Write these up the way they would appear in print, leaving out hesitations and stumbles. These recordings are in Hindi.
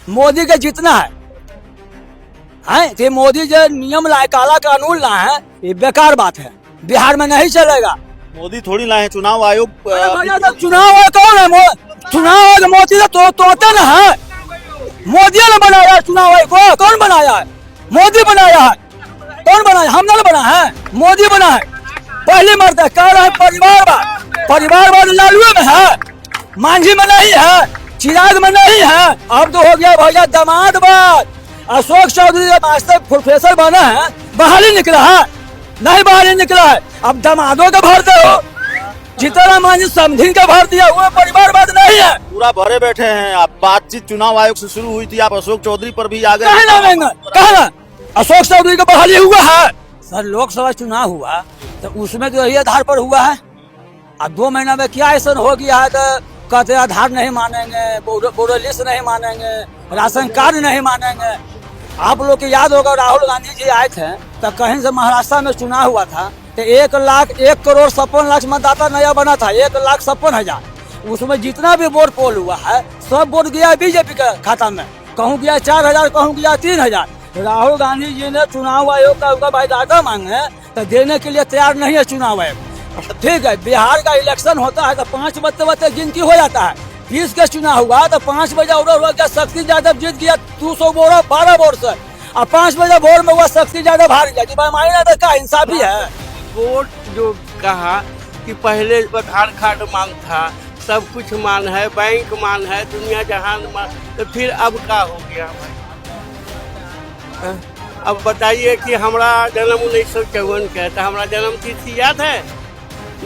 मोदी के जितना है तो मोदी जो नियम लाए, काला कानून लाए हैं, ये बेकार बात है, बिहार में नहीं चलेगा। मोदी थोड़ी लाए हैं, चुनाव आयोग अरे भैया तो चुनाव है, कौन है चुनाव आयोग? मोदी तो तोते न है, मोदी ने बनाया है चुनाव आयोग को। कौन बनाया है? मोदी बनाया है। कौन बनाया? हमने ना बना है, मोदी बना है। पहली मर्द कह रहे हैं परिवारवाद, परिवारवाद लालू में है, मांझी में नहीं है, चिराग में नहीं है। अब तो हो गया भैया दामादवाद। अशोक चौधरी जब आज तक प्रोफेसर बना है, बाहर ही निकला है? नहीं बाहर ही निकला है। अब दामादों का भरते हो, जितना मांझी समझी का भर दिया हुआ, परिवारवाद नहीं है। पूरा भरे बैठे हैं आप। बातचीत चुनाव आयोग से शुरू हुई थी, आप अशोक चौधरी पर भी आ गए। कहना अशोक चौधरी का बहाली हुआ है। सर लोकसभा चुनाव हुआ तो उसमें तो यही आधार पर हुआ है। अब 2 महीना में क्या ऐसा हो गया है तो कहते आधार नहीं मानेंगे, बोर्डर लिस्ट नहीं मानेंगे, राशन कार्ड नहीं मानेंगे। आप लोग को याद होगा राहुल गांधी जी आए थे तो कहीं से महाराष्ट्र में चुनाव हुआ था तो 1,56,00,000 मतदाता नया बना था, 1,56,000। उसमें जितना भी वोट पोल हुआ है सब वोट गया बीजेपी के खाता में। कहूँ गया 4,000, कहूँ गया 3,000। राहुल गांधी जी ने चुनाव आयोग का वायदा मांगे तो देने के लिए तैयार नहीं है चुनाव आयोग। ठीक है, बिहार का इलेक्शन होता है तो 5 बजे गिनती हो जाता है। 20 का चुनाव हुआ तो 5 बजे हुआ क्या शक्ति यादव जीत गया 200 वोट 12 वोट से, और 5 बजे वोट में हुआ शक्ति यादव हार गया। भाई मायने तो क्या इंसाफी है? वोट जो कहा कि पहले आधार कार्ड मांग था, सब कुछ मान है, बैंक मान है, दुनिया जहान मान, तो फिर अब क्या हो गया भाई? अब बताइए कि हमारा जन्म 1954 का है तो हमारा जन्म तिथि याद है?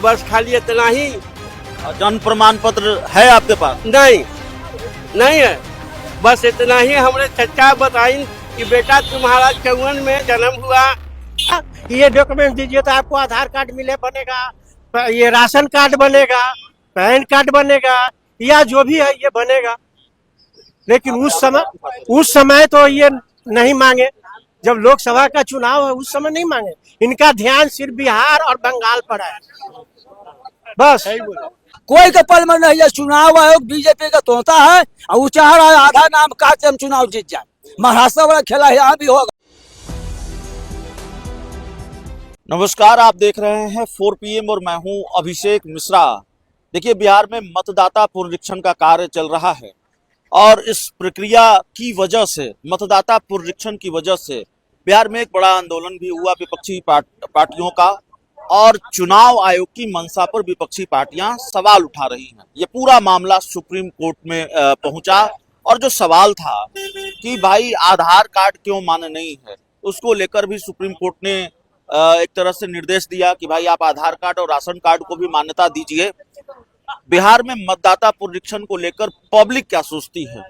बस खाली इतना ही। जन्म प्रमाण पत्र है आपके पास? नहीं है, बस इतना ही। हमारे चचा बताइन कि बेटा तुम्हारा 54 में जन्म हुआ, ये डॉक्यूमेंट दीजिए तो आपको आधार कार्ड मिले बनेगा, ये राशन कार्ड बनेगा, पैन कार्ड बनेगा, या जो भी है ये बनेगा। लेकिन उस समय तो ये नहीं मांगे, जब लोकसभा का चुनाव है उस समय नहीं मांगे। इनका ध्यान सिर्फ बिहार और बंगाल पर है, बस। कोई का पल में नहीं है। चुनाव आयोग बीजेपी का तोता है और वो चाह रहा है आधा नाम काट के हम चुनाव जीत जाए। महाराष्ट्र वाला खेला है, यहाँ भी होगा। नमस्कार, आप देख रहे हैं 4 PM और मैं हूं अभिषेक मिश्रा। देखिए, बिहार में मतदाता पुनरीक्षण का कार्य चल रहा है और इस प्रक्रिया की वजह से, मतदाता पुनरीक्षण की वजह से बिहार में एक बड़ा आंदोलन भी हुआ विपक्षी पार्टियों का, और चुनाव आयोग की मंशा पर विपक्षी पार्टियां सवाल उठा रही हैं। ये पूरा मामला सुप्रीम कोर्ट में पहुंचा और जो सवाल था कि भाई आधार कार्ड क्यों मान्य नहीं है, उसको लेकर भी सुप्रीम कोर्ट ने एक तरह से निर्देश दिया कि भाई आप आधार कार्ड और राशन कार्ड को भी मान्यता दीजिए। बिहार में मतदाता पुनरीक्षण को लेकर पब्लिक क्या सोचती है,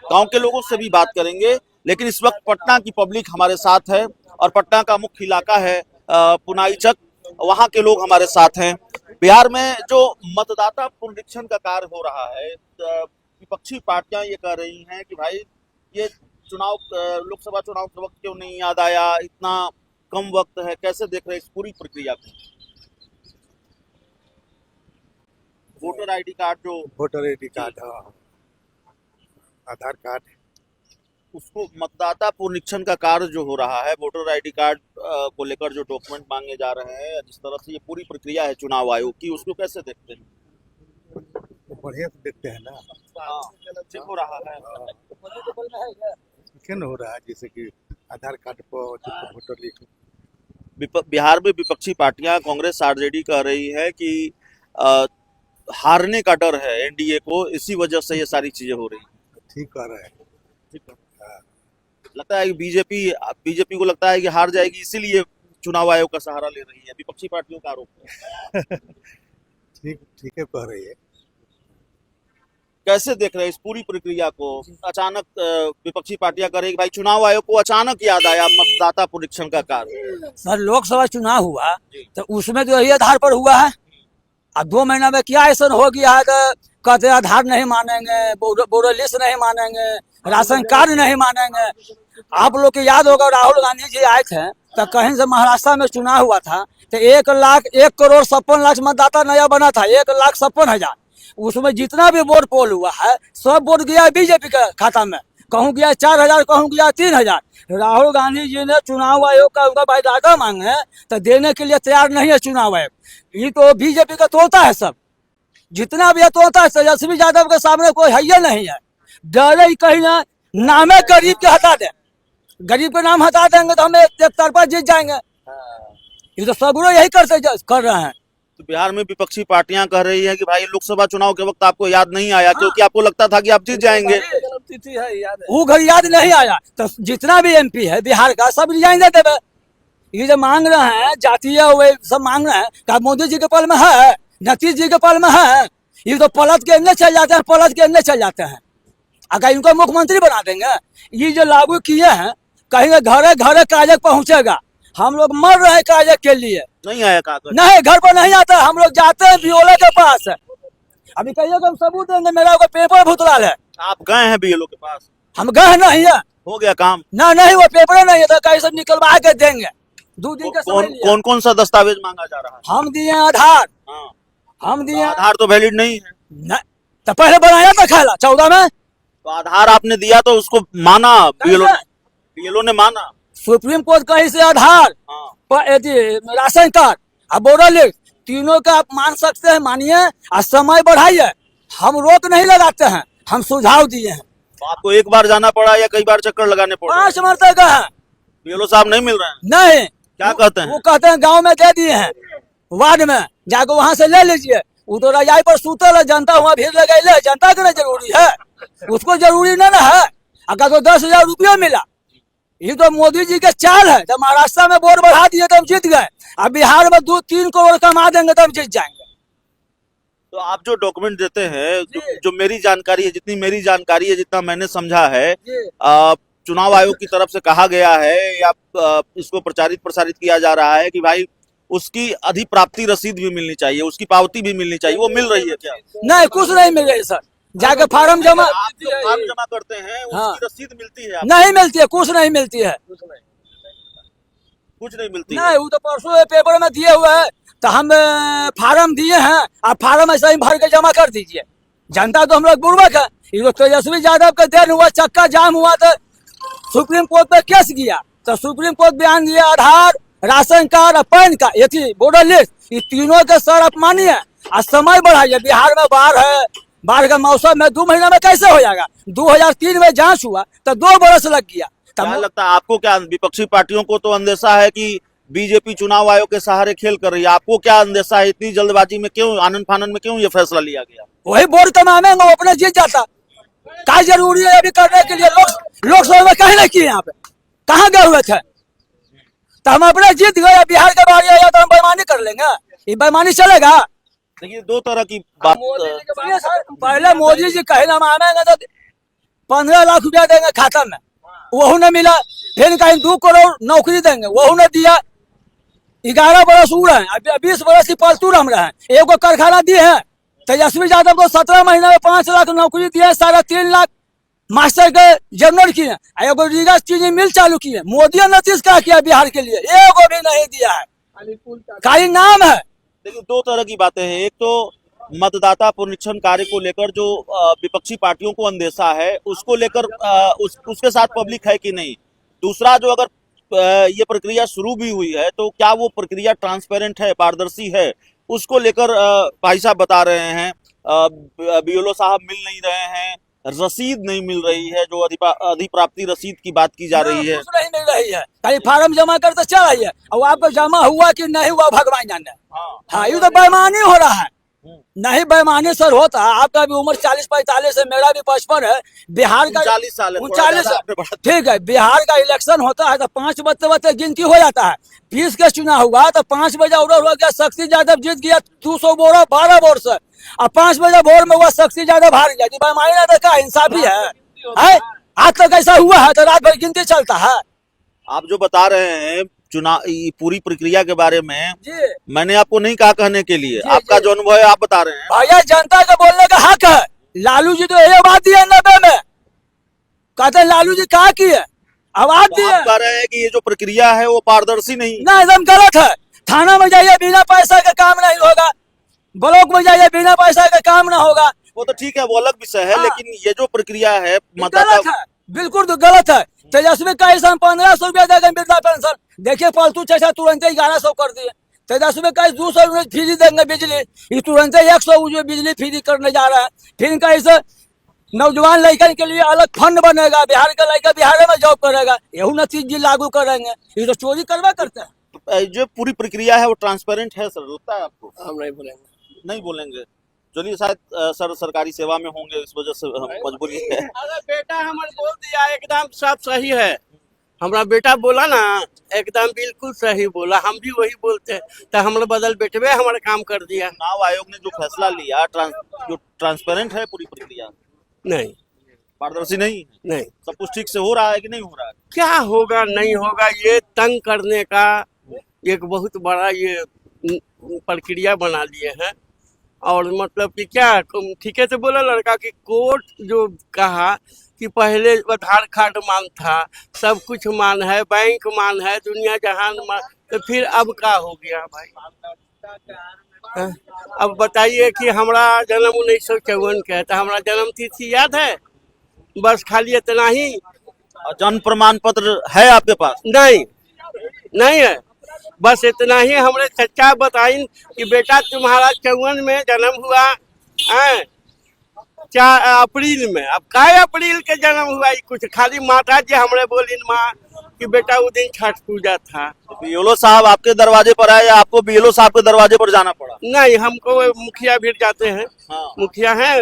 गांव के लोगों से भी बात करेंगे। लेकिन इस वक्त पटना की पब्लिक हमारे साथ है और पटना का मुख्य इलाका है पुनाईचक, वहां के लोग हमारे साथ हैं। बिहार में जो मतदाता पुनरीक्षण का कार्य हो रहा है, विपक्षी पार्टियां ये कह रही हैं कि भाई ये चुनाव, लोकसभा चुनाव के वक्त क्यों नहीं याद आया, इतना कम वक्त है, कैसे देख रहे हैं इस पूरी प्रक्रिया को? वोटर आईडी कार्ड, जो वोटर आईडी कार्ड, हाँ, आधार कार्ड, उसको मतदाता पुनरीक्षण का कार्य जो हो रहा है, वोटर आईडी कार्ड को लेकर जो डॉक्यूमेंट मांगे जा रहे हैं, जिस तरह से ये पूरी प्रक्रिया है चुनाव आयोग की, उसको कैसे देखते हैं? बढ़िया से देखते हैं ना। ठीक हो रहा है, क्यों हो रहा है? जैसे कि आधार कार्ड पर वोटर लिस्ट। बिहार में विपक्षी पार्टियां, कांग्रेस आरजेडी कह रही है कि हारने का डर है एनडीए को, इसी वजह से ये सारी चीजें हो रही हैं। ठीक कह रहे हैं। ठीक है। लगता है कि बीजेपी को लगता है कि हार जाएगी, इसीलिए चुनाव आयोग का सहारा ले रही है, विपक्षी पार्टियों का आरोप है। ठीक है कह रही है। कैसे देख रहे हैं इस पूरी प्रक्रिया को? अचानक विपक्षी पार्टियां कह रही है भाई चुनाव आयोग को अचानक याद आया मतदाता पुनरीक्षण का कार्य। सर लोकसभा चुनाव हुआ तो उसमें तो यही आधार पर हुआ है। अब 2 महीना में क्या ऐसा हो गया है तो कहते आधार नहीं मानेंगे, बोर्डर लिस्ट नहीं मानेंगे, राशन कार्ड नहीं मानेंगे। आप लोग को याद होगा राहुल गांधी जी आए थे तो कहीं से महाराष्ट्र में चुनाव हुआ था तो 1,56,00,000 मतदाता नया बना था, 1,56,000। उसमें जितना भी वोट पोल हुआ है सब वोट गया बीजेपी के खाता में। कहूँ गया 4,000, कहूँ गया 3,000। राहुल गांधी जी ने चुनाव आयोग का उनका बायोडाटा मांगे तो देने के लिए तैयार नहीं है चुनाव आयोग। ये तो बीजेपी का तोता है सब, जितना भी है तोता है। तेजस्वी यादव के सामने कोई है नहीं है, डरे कहीं ना नामे गरीब के हटा दे, गरीब के नाम हटा देंगे तो हम एक तरफा जीत जाएंगे। ये तो सब लोग यही कर रहे हैं। तो बिहार में विपक्षी पार्टियां कह रही हैं कि भाई लोकसभा चुनाव के वक्त आपको याद नहीं आया, क्योंकि आपको लगता था कि आप जीत जाएंगे। वो घर याद नहीं आया तो जितना भी MP है बिहार का सब रिजाइन दे देवे। ये जो मांग रहे हैं जातीय वे सब मांग रहे हैं, क्या मोदी जी के पल में है, नीतीश जी के पल में है? ये तो पलट के अंदर चल जाते हैं, पलट के अंदर चल जाते हैं। अगर इनको मुख्यमंत्री बना देंगे, ये जो लागू किए हैं कहेंगे घरे घरे कागज पहुंचेगा। हम लोग मर रहे हैं कागज के लिए, नहीं आया कागज? नहीं, घर पर नहीं आता। हम लोग जाते हैं BLO के पास, अभी कहिए हम सबूत देंगे मेरा को पेपर भुतलाल है। आप गए हैं BLO के पास? हम गए नहीं है, हो गया काम? ना नहीं, वो पेपर नहीं है तो कैसे निकलवा के देंगे। 2 दिन का समय लिया। कौन कौन सा दस्तावेज मांगा जा रहा है? हम दिए आधार, हाँ। हम दिए आधार तो वैलिड नहीं है। नहीं, तो पहले बनाया था खाला 14 में, तो आधार आपने दिया तो उसको माना BLO ने माना? सुप्रीम कोर्ट कहीं से आधार, हाँ। राशन कार्ड और वोटर लिस्ट तीनों का आप मान सकते हैं, मानिए और समय बढ़ाइए। हम रोक नहीं लगाते हैं, हम सुझाव दिए हैं। तो आपको एक बार जाना पड़ा या कई बार चक्कर लगाने पड़े? 5 मरते गए हैं। BLO साहब नहीं मिल रहे हैं? नहीं, क्या कहते हैं? वो कहते हैं गांव में दे दिए हैं, वार्ड में जाकर वहां से ले लीजिए। वो तो रजाई पर सूतल है, जनता वहाँ भीड़ लगाई, जनता के लिए जरूरी है, उसको जरूरी नहीं ना है। अगर तो 10,000 रुपया मिला, ये तो मोदी जी के चाल है। जब महाराष्ट्र में वोट बढ़ा दिए तो हम जीत गए, अब बिहार में 2-3 करोड़ कमा देंगे तो हम जीत जाएंगे। तो आप जो डॉक्यूमेंट देते हैं, जो मेरी जानकारी है, जितनी मेरी जानकारी है, जितना मैंने समझा है, चुनाव आयोग की तरफ से कहा गया है या इसको प्रसारित किया जा रहा है कि भाई उसकी अधिप्राप्ति रसीद भी मिलनी चाहिए, उसकी पावती भी मिलनी चाहिए। वो मिल रही है क्या? नहीं, कुछ नहीं मिल रही सर। जाके फार्म जमा, आप जो फार्म जमा करते हैं उसकी रसीद मिलती है आपको? नहीं मिलती है, कुछ नहीं मिलती है, कुछ नहीं मिलती है। नहीं। वो तो परसों पेपर में दिए हुए है, तो हम फार्म दिए हैं, आप फार्म ऐसा ही भर के जमा कर दीजिए। जनता तो हम लोग बुर्बक है। ये तो तेजस्वी यादव का देर हुआ, चक्का जाम हुआ तो सुप्रीम कोर्ट पे केस गया, तो सुप्रीम कोर्ट बयान दिया आधार, राशन कार्ड और पैन कार्ड, ये थी वोटर लिस्ट, ये तीनों के सर अपमानिए और समय बढ़ाइए। बिहार में बाढ़ है, बाढ़ का मौसम में 2 महीना में कैसे हो जाएगा? 2003 में जांच हुआ तो 2 बरस लग गया। क्या लगता है आपको? क्या विपक्षी पार्टियों को तो अंदेशा है कि बीजेपी चुनाव आयोग के सहारे खेल कर रही है, आपको क्या अंदेशा है? इतनी जल्दबाजी में क्यों, आनन फानन में क्यों ये फैसला लिया गया? वही वोट कमाने में वो अपने जीत जाता, क्या जरूरी है अभी करने के लिए? लोकसभा में कहीं नहीं किए, यहाँ पे कहाँ गए हुए थे? तो हम अपने जीत गए, बिहार के बाहर आया तो हम बेईमानी कर लेंगे? ये बेईमानी चलेगा? देखिए, 2 तरह की बात। पहले मोदी जी कहे ना मानेंगे तो 15 लाख रुपया देंगे खाता में, वही न मिला। फिर कहीं 2 करोड़ नौकरी देंगे, वही न दिया। 11 बरस उड़ रहे हैं, 20 बरस की पलटू रह रहे हैं। एक कारखाना दिए हैं तेजस्वी यादव को, 17 महीना में 5 लाख नौकरी दिए, 3.5 लाख मास्टर के जनरल किए, एगो रीगा चीनी मिल चालू किए। मोदी ने नीतीश क्या किया बिहार के लिए? एगो भी नहीं दिया है, खाली नाम है। देखिए, 2 तरह की बातें हैं। एक तो मतदाता पुनरीक्षण कार्य को लेकर जो विपक्षी पार्टियों को अंदेशा है, उसको लेकर उसके साथ पब्लिक है कि नहीं। दूसरा, जो अगर ये प्रक्रिया शुरू भी हुई है तो क्या वो प्रक्रिया ट्रांसपेरेंट है, पारदर्शी है, उसको लेकर भाई साहब बता रहे हैं BLO साहब मिल नहीं रहे हैं, रसीद नहीं मिल रही है, जो अधिप्राप्ति रसीद की बात की जा रही है। कुछ नहीं मिल रही है, कहीं फार्म जमा कर तो चल रही है, और आपको जमा हुआ कि नहीं हुआ भगवान जाने। हाँ, ये तो बेईमानी हो रहा है। नहीं बेईमानी सर होता, आपका भी उम्र 40-45 है, मेरा भी 55 है। बिहार का 39 साल है, 39, ठीक है। बिहार का इलेक्शन होता है तो 5 बजे गिनती हो जाता है। 20 का चुनाव हुआ तो 5 बजे और हुआ गया, शक्ति यादव जीत गया 200 वोट 12 वोट से, और 5 बजे वोट में हुआ शक्ति यादव हार गया। बेईमानी ना देखा, इंसाफी है? आज तक ऐसा हुआ है तो रात भर गिनती चलता है। आप जो बता रहे हैं चुनाव पूरी प्रक्रिया के बारे में, जी, मैंने आपको नहीं कहा कहने के लिए, जी, आपका जी, जो अनुभव है आप बता रहे हैं। भैया जनता का बोलने का हक है। लालू जी तो ये बात दिए 90 में, कहते हैं लालू जी कहा की है, आवाज तो दिए। आप कह रहे हैं कि ये जो प्रक्रिया है वो पारदर्शी नहीं ना, एकदम गलत है। थाना में जाइए बिना पैसा का काम नहीं होगा, ब्लॉक में जाइए बिना पैसा का काम ना होगा। वो तो ठीक है, वो अलग विषय है, हाँ। लेकिन ये जो प्रक्रिया है गलत है। बिल्कुल तो गलत है। तेजस्वी का इस हम 1500 रुपया देंगे वृद्धा पेंशन, देखिए पालतू चाचा तुरंत ही 1100 कर दिए। तेजस्वी का 200 यूनिट फ्री देंगे बिजली, ये तुरंत ही 100 बिजली फ्री करने जा रहा है। फिर इनका इस नौजवान लड़कन के लिए अलग फंड बनेगा, बिहार का लड़का बिहार में जॉब करेगा, यही न चीज लागू करेंगे। ये तो चोरी करवा करते हैं। जो पूरी प्रक्रिया है वो ट्रांसपेरेंट है सर, लगता है आपको? हम नहीं बोलेंगे। नहीं बोलेंगे, चलिए शायद सर सरकारी सेवा में होंगे, इस वजह से मजबूरी है। अरे बेटा हमारे बोल दिया एकदम सब सही है, हमारा बेटा बोला ना एकदम बिल्कुल सही बोला, हम भी वही बोलते हैं, तो हमारे बदल बेटवे हमारा काम कर दिया। चुनाव आयोग ने जो फैसला लिया जो ट्रांसपेरेंट है पूरी प्रक्रिया, नहीं पारदर्शी नहीं है, नहीं, सब कुछ ठीक से हो रहा है कि नहीं हो रहा है? क्या होगा नहीं होगा, ये तंग करने का एक बहुत बड़ा ये प्रक्रिया बना लिए हैं। और मतलब कि क्या ठीक है से बोला लड़का कि कोर्ट जो कहा कि पहले आधार कार्ड मान था, सब कुछ मान है, बैंक मान है, दुनिया जहान मान, तो फिर अब क्या हो गया भाई? अब बताइए कि हमारा जन्म 1954 का है, तो हमारा जन्म तिथि याद है? बस खाली इतना ही। और जन्म प्रमाण पत्र है आपके पास? नहीं, नहीं है, बस इतना ही। हमारे चचा बताइन कि बेटा तुम्हारा 54 में जन्म हुआ है, 4 अप्रैल में। अब काय अप्रैल के जन्म हुआ, कुछ खाली माता जी हमारे बोलिन माँ कि बेटा वो दिन छठ पूजा था। बीएलओ साहब आपके दरवाजे पर आए या आपको बीएलओ साहब के दरवाजे पर जाना पड़ा? नहीं, हमको मुखिया भी जाते हैं। हाँ। मुखिया है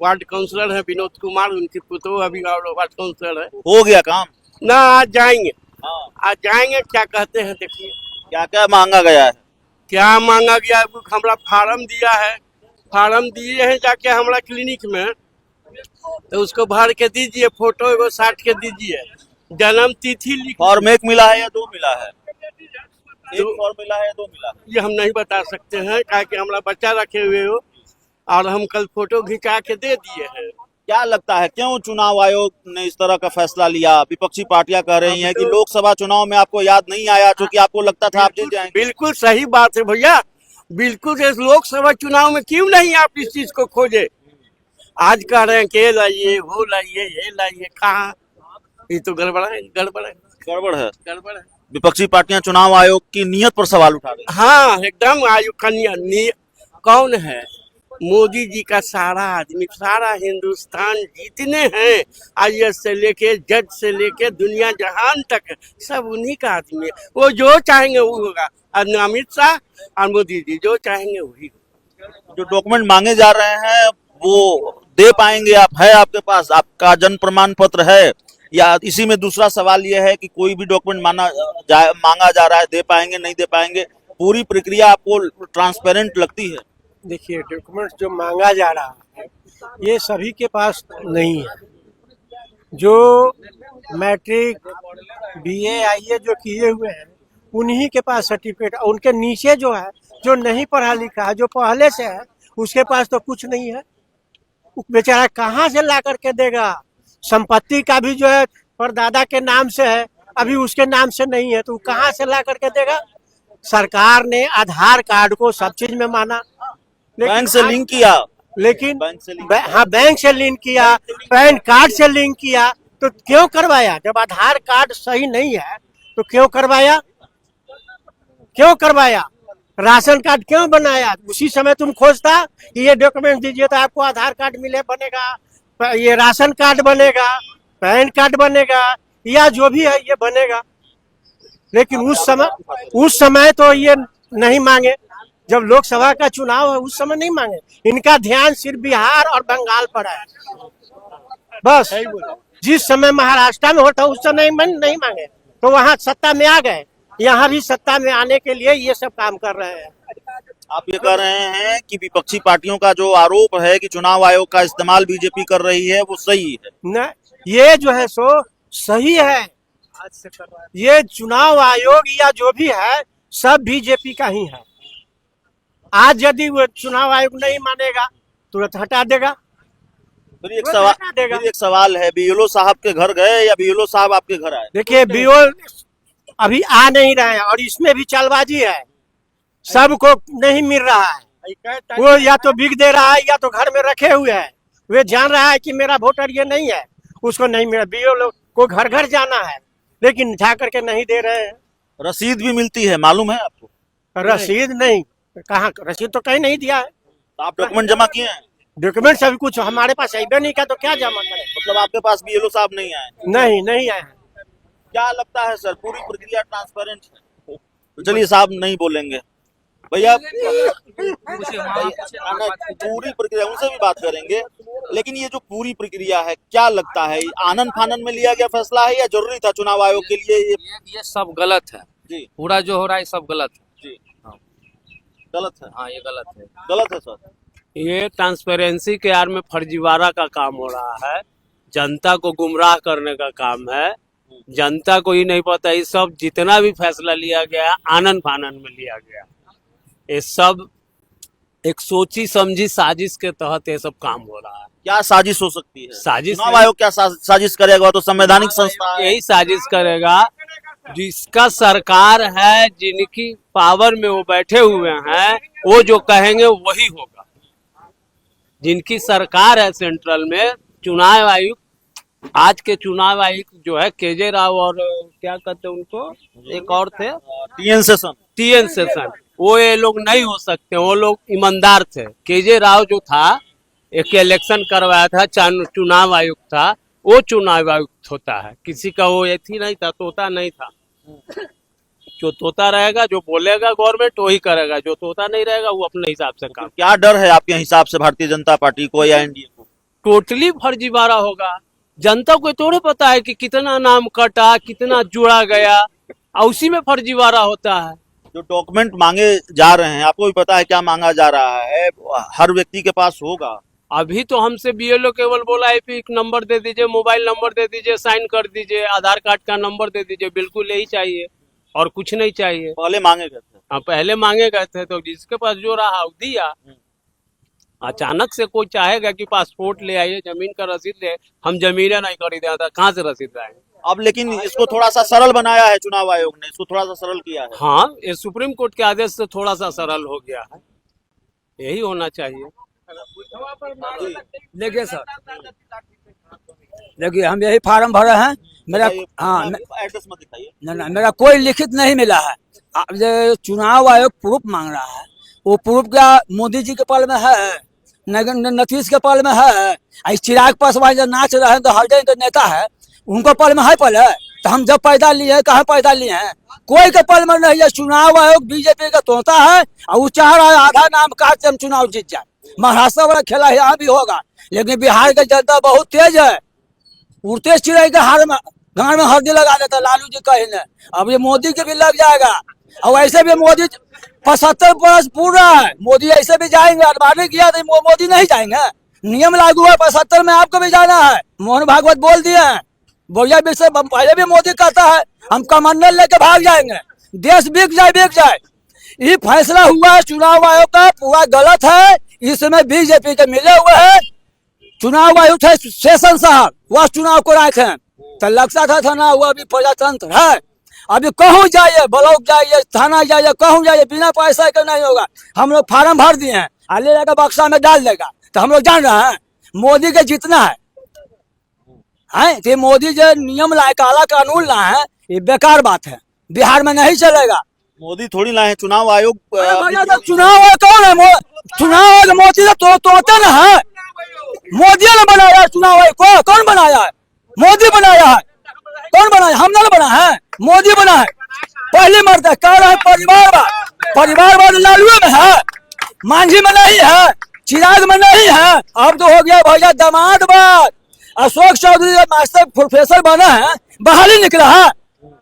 वार्ड काउंसलर है विनोद कुमार, उनकी पुतो अभी वार्ड काउंसलर है। हो गया काम ना आज जाएंगे, हाँ। आज जाएंगे, क्या कहते हैं देखिए। क्या क्या मांगा गया है? क्या मांगा गया, हमारा फार्म दिया है, फार्म दिए हैं जाके हमारा क्लिनिक में, तो उसको भर के दीजिए, फोटो एगो 60 के दीजिए, जन्म तिथि लिख। फॉर्म 1 मिला है या 2 मिला है? 1 फॉर्म मिला है या 2 मिला है? ये हम नहीं बता सकते हैं, क्या कि हमारा बच्चा रखे हुए हो, और हम कल फोटो खिंचा के दे दिए हैं। क्या लगता है क्यों चुनाव आयोग ने इस तरह का फैसला लिया? विपक्षी पार्टियां कह रही हैं कि लोकसभा चुनाव में आपको याद नहीं आया, क्योंकि आपको लगता था आप जीत जाएंगे। बिल्कुल सही बात है भैया, बिल्कुल। इस लोकसभा चुनाव में क्यों नहीं आप इस चीज को खोजे? आज कह रहे हैं कि लाइए, वो लाइए, ये लाइए, कहाँ? ये तो गड़बड़ है, गड़बड़ है, गड़बड़ है। गड़बड़ है। विपक्षी पार्टियां चुनाव आयोग की नीयत पर सवाल उठा रही हैं। हाँ एकदम। आयु कन्या कौन है? मोदी जी का सारा आदमी, सारा हिंदुस्तान जितने हैं, आईएएस से लेके जज से लेके दुनिया जहान तक, सब उन्हीं का आदमी है। वो जो चाहेंगे वो होगा, और अमित शाह और मोदी जी जो चाहेंगे वही होगा। जो डॉक्यूमेंट मांगे जा रहे हैं वो दे पाएंगे आप? है आपके पास? आपका जन्म प्रमाण पत्र है? या इसी में दूसरा सवाल यह है कि कोई भी डॉक्यूमेंट मांगा जा रहा है, दे पाएंगे नहीं दे पाएंगे? पूरी प्रक्रिया आपको ट्रांसपेरेंट लगती है? देखिए, डॉक्यूमेंट्स जो मांगा जा रहा है ये सभी के पास नहीं है। जो मैट्रिक, बीए, आईए जो किए हुए हैं उन्हीं के पास सर्टिफिकेट, उनके नीचे जो है जो नहीं पढ़ा लिखा है, जो पहले से है उसके पास तो कुछ नहीं है। बेचारा कहाँ से ला करके देगा? संपत्ति का भी जो है परदादा के नाम से है, अभी उसके नाम से नहीं है, तो कहाँ से ला करके देगा? सरकार ने आधार कार्ड को सब चीज में माना, बैंक से लिंक किया, लेकिन बैंक से लिंक हाँ बैंक से लिंक किया, पैन कार्ड से लिंक किया, तो क्यों करवाया? जब आधार कार्ड सही नहीं है तो क्यों करवाया? क्यों करवाया? राशन कार्ड क्यों बनाया? उसी समय तुम खोजता कि ये डॉक्यूमेंट दीजिए तो आपको आधार कार्ड मिले, बनेगा, ये राशन कार्ड बनेगा, पैन कार्ड बनेगा, या जो भी है ये बनेगा। लेकिन उस समय तो ये नहीं मांगे, जब लोकसभा का चुनाव है उस समय नहीं मांगे। इनका ध्यान सिर्फ बिहार और बंगाल पर है, बस। जिस समय महाराष्ट्र में होता उस समय नहीं मांगे, तो वहाँ सत्ता में आ गए, यहाँ भी सत्ता में आने के लिए ये सब काम कर रहे हैं। आप ये कह रहे हैं कि विपक्षी पार्टियों का जो आरोप है कि चुनाव आयोग का इस्तेमाल बीजेपी कर रही है वो सही है? न, ये जो है सो सही है। ये चुनाव आयोग या जो भी है सब बीजेपी का ही है। आज यदि वो चुनाव आयोग नहीं मानेगा तुरंत हटा देगा। फिर एक सवाल है, बीएलओ साहब के घर गए या बीएलओ साहब आपके घर आए? देखिए, बीओ अभी आ नहीं रहे हैं और इसमें भी चालबाजी है, सबको नहीं मिल रहा है। वो या तो बिक दे रहा है या तो घर में रखे हुए है। वे जान रहा है कि मेरा वोटर ये नहीं है, उसको नहीं मिला। बीओ लोग को घर घर जाना है, लेकिन जा करके नहीं दे रहे हैं। रसीद भी मिलती है, मालूम है आपको? रसीद नहीं, कहाँ रसीद तो कहीं नहीं दिया है। तो आप डॉक्यूमेंट जमा किए हैं? डॉक्यूमेंट सब कुछ हमारे पास अबे नहीं किया तो क्या जमा करें। मतलब आपके पास बीएलओ साहब नहीं आए? नहीं, नहीं आए हैं। क्या लगता है सर, पूरी प्रक्रिया ट्रांसपेरेंट है? तो चलिए साहब नहीं बोलेंगे भैया, पूरी प्रक्रिया उनसे भी बात करेंगे, लेकिन ये जो पूरी प्रक्रिया है क्या लगता है, आनन फानन में लिया गया फैसला है या जरूरी था चुनाव आयोग के लिए? ये सब गलत है जी पूरा जो हो रहा है सब गलत है जी, गलत है। हाँ ये गलत है। गलत है सर। ये ट्रांसपेरेंसी के यार में फर्जीवाड़ा का काम हो रहा है, जनता को गुमराह करने का काम है। जनता को ही नहीं पता, ये सब जितना भी फैसला लिया गया आनन फानन में लिया गया। ये सब एक सोची समझी साजिश के तहत ये सब काम हो रहा है। क्या साजिश हो सकती है? साजिश चुनाव आयोग क्या साजिश करेगा? तो संवैधानिक संस्था है। यही साजिश करेगा, जिसका सरकार है, जिनकी पावर में वो बैठे हुए हैं, वो जो कहेंगे वही होगा। जिनकी सरकार है सेंट्रल में, चुनाव आयुक्त, आज के चुनाव आयुक्त जो है केजे राव और क्या कहते हैं उनको, एक और थे टीएन सेशन, वो ये लोग नहीं हो सकते। वो लोग ईमानदार थे। केजे राव जो था, एक इलेक्शन करवाया था, चुनाव आयुक्त था, वो चुनाव आयुक्त होता है। किसी का वो एथी नहीं था, तोता नहीं था। जो तोता रहेगा, जो बोलेगा गवर्नमेंट वही करेगा, जो तोता नहीं रहेगा वो अपने हिसाब से काम। क्या डर है आपके हिसाब से भारतीय जनता पार्टी को या एनडीए को? टोटली फर्जीवाड़ा होगा। जनता को थोड़े पता है कि कितना नाम कटा, कितना जुड़ा गया, और उसी में फर्जीवाड़ा होता है। जो डॉक्यूमेंट मांगे जा रहे हैं, आपको भी पता है क्या मांगा जा रहा है? हर व्यक्ति के पास होगा। अभी तो हमसे बीएलओ केवल बोला है कि नंबर दे दीजिए, मोबाइल नंबर दे दीजिए, साइन कर दीजिए, आधार कार्ड का नंबर दे दीजिए, बिल्कुल यही चाहिए और कुछ नहीं चाहिए। पहले मांगे गए थे। हाँ, पहले मांगे गए थे, तो जिसके पास जो रहा वो दिया। अचानक से कोई चाहेगा कि पासपोर्ट ले आइए, जमीन का रसीद ले, हम जमीनें नहीं खरीदे, था कहाँ से रसीद आएंगे? अब लेकिन इसको थोड़ा सा सरल बनाया है चुनाव आयोग ने, इसको थोड़ा सा सरल किया है। हाँ, ये सुप्रीम कोर्ट के आदेश से थोड़ा सा सरल हो गया है, यही होना चाहिए। देखिए सर, देखिए हम यही फार्म भरे हैं। मेरा एड्रेस मत दिखाइए। न, मेरा कोई लिखित नहीं मिला है। अब ये चुनाव आयोग प्रूफ मांग रहा है, वो प्रूफ क्या मोदी जी के पल में है, नीतीश के पल में है, चिराग पासवान जो नाच रहे हैं तो हर जगह नेता है, उनको पल में है पल है। तो हम जब पैदा लिए हैं, कहाँ पैदा लिए हैं? कोई के पल में नहीं है। चुनाव आयोग बीजेपी का तोता है और वो चाह रहा है आधा नाम काट से हम चुनाव जीत जाए। महाराष्ट्र वाला खेला यहाँ भी होगा, लेकिन बिहार की जनता बहुत तेज है। उड़ते चिड़ै के हार में गांव में हल्दी लगा देता लालू जी कहीं ने। अब ये मोदी के भी लग जाएगा, और ऐसे भी मोदी 75 वर्ष पूरा है, मोदी ऐसे भी जाएंगे। अडवाणी किया तो मोदी नहीं जाएंगे? नियम लागू है, 75 में आपको भी जाना है। मोहन भागवत बोल दिए हैं, बोलिया से पहले भी मोदी कहता है हम कमंडल लेके भाग जाएंगे, देश बिक जाए। ये फैसला हुआ है चुनाव आयोग का, पूरा गलत है। इसमें बीजेपी के मिले हुए हैं। चुनाव आयुक्त है सेशन साहब, वह चुनाव को राय थे, तो लगता था ना, वो अभी प्रजातंत्र है। अभी कहूँ जाइए, ब्लॉक जाइए, थाना जाइए, कहूँ जाइए, बिना पैसा के नहीं होगा। हम लोग फार्म भर दिए हैं, ले जाकर बक्सा में डाल देगा। तो हम लोग जान रहे हैं मोदी के जितना है, तो मोदी जो नियम लाए, काला कानून लाए हैं, ये बेकार बात है, बिहार में नहीं चलेगा। मोदी थोड़ी लाए हैं, चुनाव आयोग। चुनाव आयोग कौन है? चुनाव आयोग मोदी तो तोते न है। मोदी ने बनाया चुनाव आयोग को, कौन बनाया है? मोदी बनाया है। कौन बनाया? हमने ना बना है, मोदी बना है। पहली मर्द कह रहा है परिवारवाद लालू में है, मांझी में नहीं है, चिराग में नहीं है। अब तो हो गया भैया दामादवाद। अशोक चौधरी मास्टर प्रोफेसर बना है, बहाली निकला है?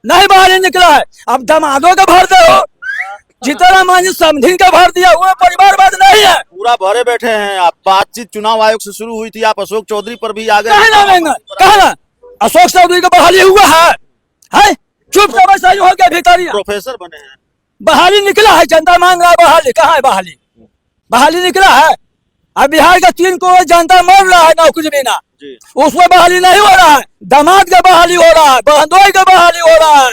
नहीं बहाली निकला है। अब दामादों का भर दो, जितना मांझी समझी का भर दिया, वो परिवारवाद नहीं है। पूरा भरे बैठे हैं आप। बातचीत चुनाव आयोग से शुरू हुई थी, आप अशोक चौधरी पर भी आ गए। कहना अशोक चौधरी का बहाली हुआ है? चुपचाप सही हो गया, भीतर प्रोफेसर बने हैं, बहाली निकला है। जनता मांग रहा है बहाली, कहाँ है बहाली? बहाली निकला है। अब बिहार का 3 करोड़ जनता मर रहा है नौकरी बिना, उसमें बहाली नहीं हो रहा है। दामाद का बहाली हो रहा है, बहनोई का बहाली हो रहा है,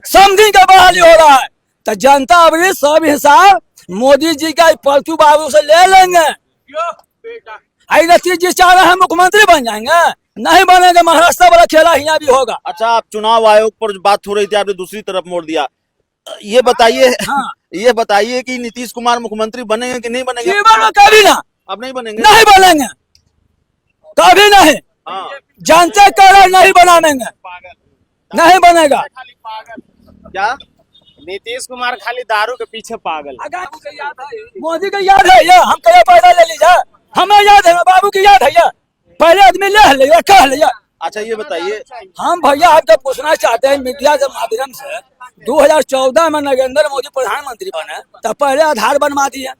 समधी का बहाली हो रहा है। तो जनता अब सब हिसाब मोदी जी का पलटू बाबू से ले लेंगे। नीतीश जी चाह रहे हैं मुख्यमंत्री बन जाएंगे, नहीं बनेंगे। महाराष्ट्र वाला खेला यहाँ भी होगा। अच्छा, आप चुनाव आयोग पर जो बात हो रही थी आपने दूसरी तरफ मोड़ दिया। ये बताइए हाँ। ये बताइए कि नीतीश कुमार मुख्यमंत्री बनेंगे कि नहीं बनेंगे? जीवन में कभी ना, अब नहीं बनेंगे? नहीं बनेंगे, कभी नहीं। हाँ। जानते कर नहीं बनाएंगे, नहीं बनेगा। क्या नीतीश कुमार खाली दारू के पीछे पागल। मोदी को याद है ये, हम कहीं पैदा ले लीजिए, हमें याद है, बाबू की याद है ये, पहले आदमी ले लिया कह लिया। अच्छा, ये बताइए, हम भैया आपसे पूछना चाहते हैं मीडिया के माध्यम से, 2014 में नरेंद्र मोदी प्रधानमंत्री बने तो पहले आधार बनवा दिए,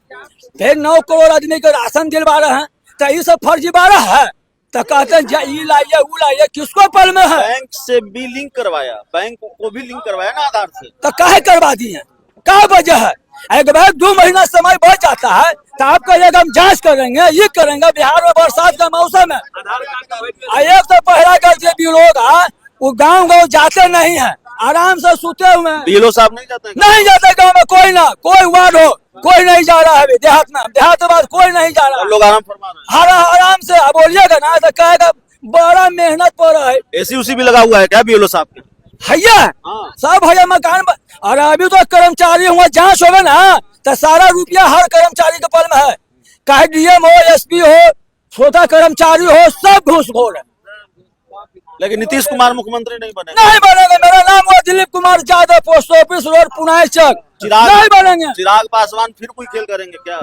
फिर 9 करोड़ आदमी को राशन दिलवा रहे हैं, तो ये सब फर्जीवाड़ा है। तो कहते हैं ये लाइए वो लाइए, किसको पल में है? बैंक से भी लिंक करवाया, बैंक को भी लिंक करवाया ना आधार से। तो काहे करवा दिए, क्या वजह है? एक बार 2 महीना समय बढ़ जाता है तो आप कहिएगा हम जांच करेंगे, ये करेंगे। बिहार में बरसात का मौसम है, एक तो पहला कर जो लोग है वो गाँव जाते नहीं है, आराम से सोते हुए हैं। बीएलओ साहब नहीं जाते हैं? नहीं जाते गाँव में, कोई ना, कोई वार्ड हो कोई नहीं जा रहा है अभी देहात में, देहात के बाद कोई नहीं जा रहा है। लोग आराम फरमा रहे हैं। आराम से बोलिएगा ना तो कहेगा बड़ा मेहनत पर है। एसी उसी भी लगा हुआ है क्या बीएलओ साहब के? भैया हाँ। सब भैया मकान अरे अभी तो कर्मचारी हुआ जांच होगा ना तो सारा रुपया हर कर्मचारी के पल में है, चाहे डीएम हो, एसपी हो, छोटा कर्मचारी हो, सब घूसखोर है। लेकिन नीतीश कुमार मुख्यमंत्री नहीं बनेंगे? नहीं बनेंगे। मेरा नाम हुआ Dilip Kumar Yadav, post office road, Punai Chak. नहीं बनेंगे। चिराग पासवान फिर कोई खेल करेंगे क्या?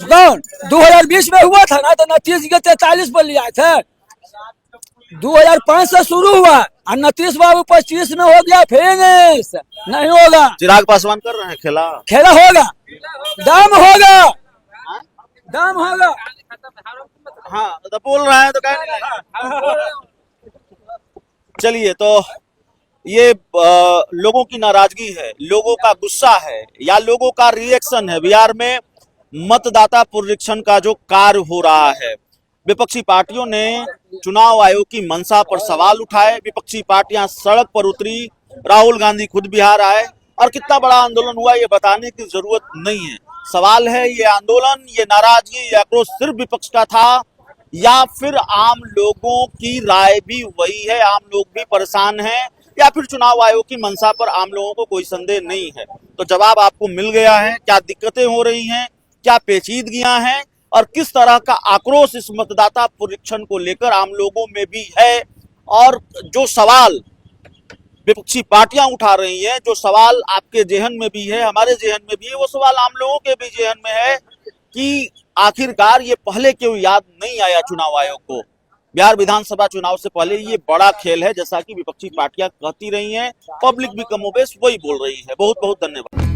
कौन 2020 में हुआ था ना तो नीतीश के 43 पर लिया थे, 2005 से शुरू हुआ और नीतीश बाबू 25 में हो गया फिनिश। नहीं होगा। चिराग पासवान कर रहे हैं खेला? खेला होगा, दम होगा, दम होगा। हाँ, तो बोल रहे हैं तो कह नहीं। चलिए, तो ये लोगों की नाराजगी है, लोगों का गुस्सा है या लोगों का रिएक्शन है। बिहार में मतदाता पुनरीक्षण का जो कार्य हो रहा है, विपक्षी पार्टियों ने चुनाव आयोग की मंशा पर सवाल उठाए, विपक्षी पार्टियां सड़क पर उतरी, राहुल गांधी खुद बिहार आए और कितना बड़ा आंदोलन हुआ ये बताने की जरूरत नहीं है। सवाल है ये आंदोलन, ये नाराजगी, ये आक्रोश सिर्फ विपक्ष का था या फिर आम लोगों की राय भी वही है, आम लोग भी परेशान हैं, या फिर चुनाव आयोग की मंशा पर आम लोगों को कोई संदेह नहीं है? तो जवाब आपको मिल गया है। क्या दिक्कतें हो रही हैं, क्या पेचीदगियां हैं और किस तरह का आक्रोश इस मतदाता परीक्षण को लेकर आम लोगों में भी है, और जो सवाल विपक्षी पार्टियां उठा रही हैं, जो सवाल आपके जेहन में भी है, हमारे जेहन में भी है, वो सवाल आम लोगों के भी जेहन में है कि आखिरकार ये पहले क्यों याद नहीं आया चुनाव आयोग को। बिहार विधानसभा चुनाव से पहले ये बड़ा खेल है, जैसा कि विपक्षी पार्टियां कहती रही हैं, पब्लिक भी कमोबेश वही बोल रही है। बहुत बहुत धन्यवाद।